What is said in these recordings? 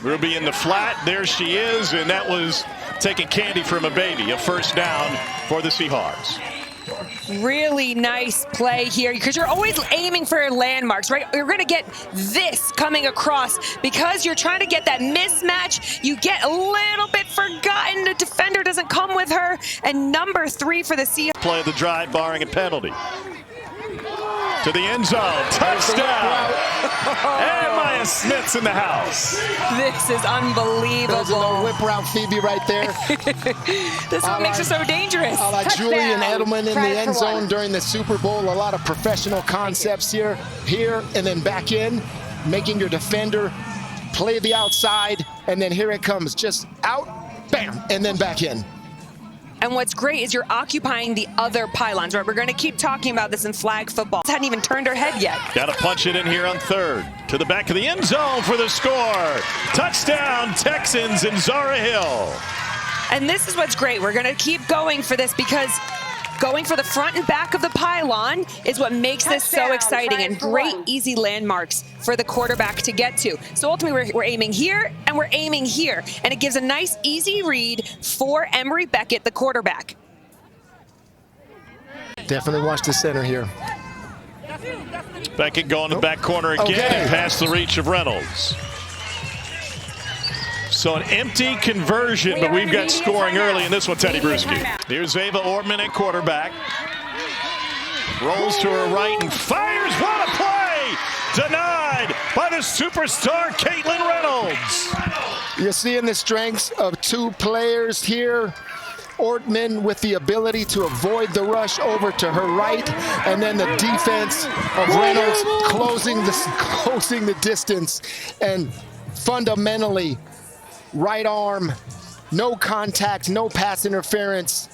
Ruby in the flat. There she is, and that was taking candy from a baby. A first down for the Seahawks. Really nice play here, because you're always aiming for landmarks, right? You're going to get this coming across because you're trying to get that mismatch. You get a little bit forgotten. The defender doesn't come with her. And number 3 for the Seahawks. Play of the drive, barring a penalty. To the end zone. Touchdown. And Maya Smith's in the house. This is unbelievable. There's a little whip route, Phoebe, right there. This is what makes it so dangerous. Julian Edelman in the end zone during the Super Bowl. A lot of professional concepts here, and then back in, making your defender play the outside, and then here it comes, just out, bam, and then back in. And what's great is you're occupying the other pylons, right? We're going to keep talking about this in flag football. Hadn't even turned her head yet. Got to punch it in here on third. To the back of the end zone for the score. Touchdown, Texans and Zara Hill. And this is what's great. We're going to keep going for this, because going for the front and back of the pylon is what makes this so exciting, and great easy landmarks for the quarterback to get to. So ultimately we're aiming here and we're aiming here, and it gives a nice easy read for Emery Beckett, the quarterback. Definitely watch the center here. Beckett going to the back corner again and past the reach of Reynolds. So an empty conversion, but we've got scoring early in this one, Teddy Bruschi. Here's Ava Ortman at quarterback. Rolls to her right and fires. What a play! Denied by the superstar Caitlin Reynolds. You're seeing the strengths of 2 players here. Ortman with the ability to avoid the rush over to her right, and then the defense of Reynolds closing the distance, and fundamentally right arm, no contact, no pass interference.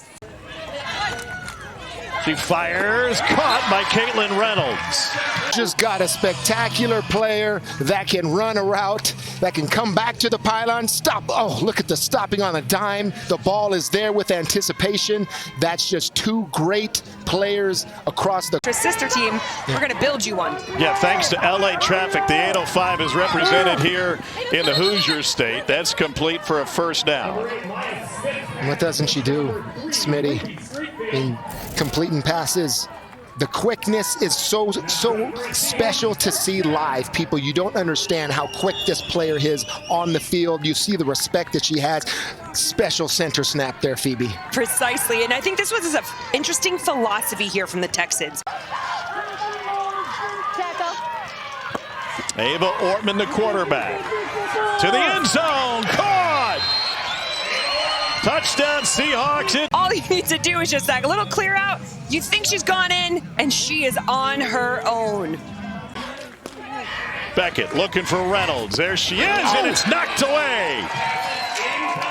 She fires, caught by Caitlin Reynolds. Just got a spectacular player that can run a route, that can come back to the pylon, stop. Oh, look at the stopping on a dime. The ball is there with anticipation. That's just 2 great players across the sister team. We're going to build you one. Yeah, thanks to LA Traffic, the 805 is represented here in the Hoosier State. That's complete for a first down. What doesn't she do, Smitty? In completing passes, the quickness is so special to see live. People, you don't understand how quick this player is on the field. You see the respect that she has. Special center snap there, Phoebe. Precisely, and I think this was an interesting philosophy here from the Texans. Ava Ortman, the quarterback. To the end zone, caught! Touchdown, Seahawks. All you need to do is just that little clear out. You think she's gone in, and she is on her own. Beckett looking for Reynolds. There she is, and it's knocked away.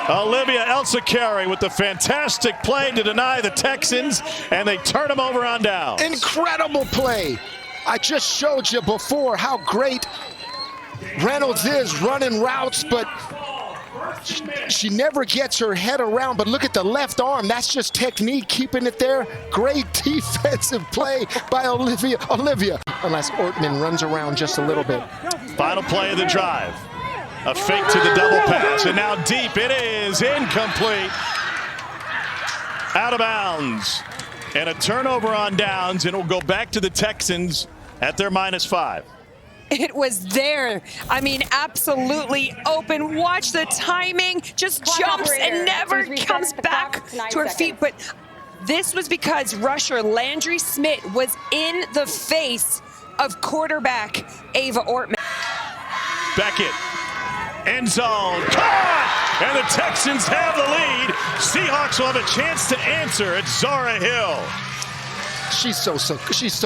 Olivia Elsakari with the fantastic play to deny the Texans, and they turn them over on down. Incredible play. I just showed you before how great Reynolds is running routes, but she never gets her head around. But look at the left arm. That's just technique, keeping it there. Great defensive play by Olivia. Unless Ortman runs around just a little bit. Final play of the drive. A fake to the double pass, and now deep it is, incomplete. Out of bounds. And a turnover on downs, and it will go back to the Texans at their -5. It was there. I mean, absolutely open. Watch the timing. Just jumps and never comes back to her feet. But this was because rusher Landry Smith was in the face of quarterback Ava Ortman. Beckett, end zone, caught! And the Texans have the lead. Seahawks will have a chance to answer. It's Zara Hill. She's so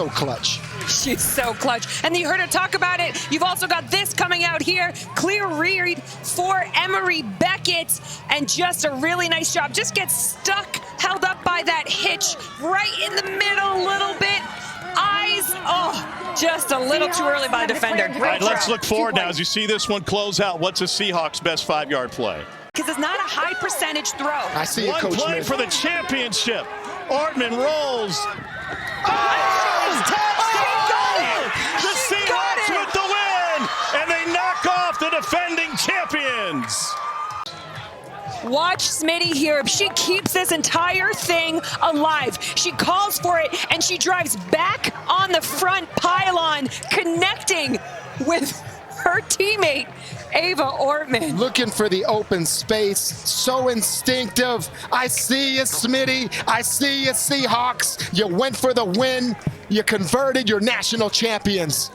clutch. She's so clutch. And you heard her talk about it. You've also got this coming out here. Clear read for Emery Beckett. And just a really nice job. Just gets stuck, held up by that hitch right in the middle a little bit. Eyes, just a little too early by the defender. All right, let's look forward now as you see this one close out. What's a Seahawks' best 5-yard play? Because it's not a high percentage throw. I see it, Coach One play Smith. for the championship. Ortman rolls. The Seahawks with the win, and they knock off the defending champion. Watch Smitty here. She keeps this entire thing alive. She calls for it, and she drives back on the front pylon, connecting with her teammate, Ava Ortman. Looking for the open space, so instinctive. I see you, Smitty. I see you, Seahawks. You went for the win. You converted your national champions.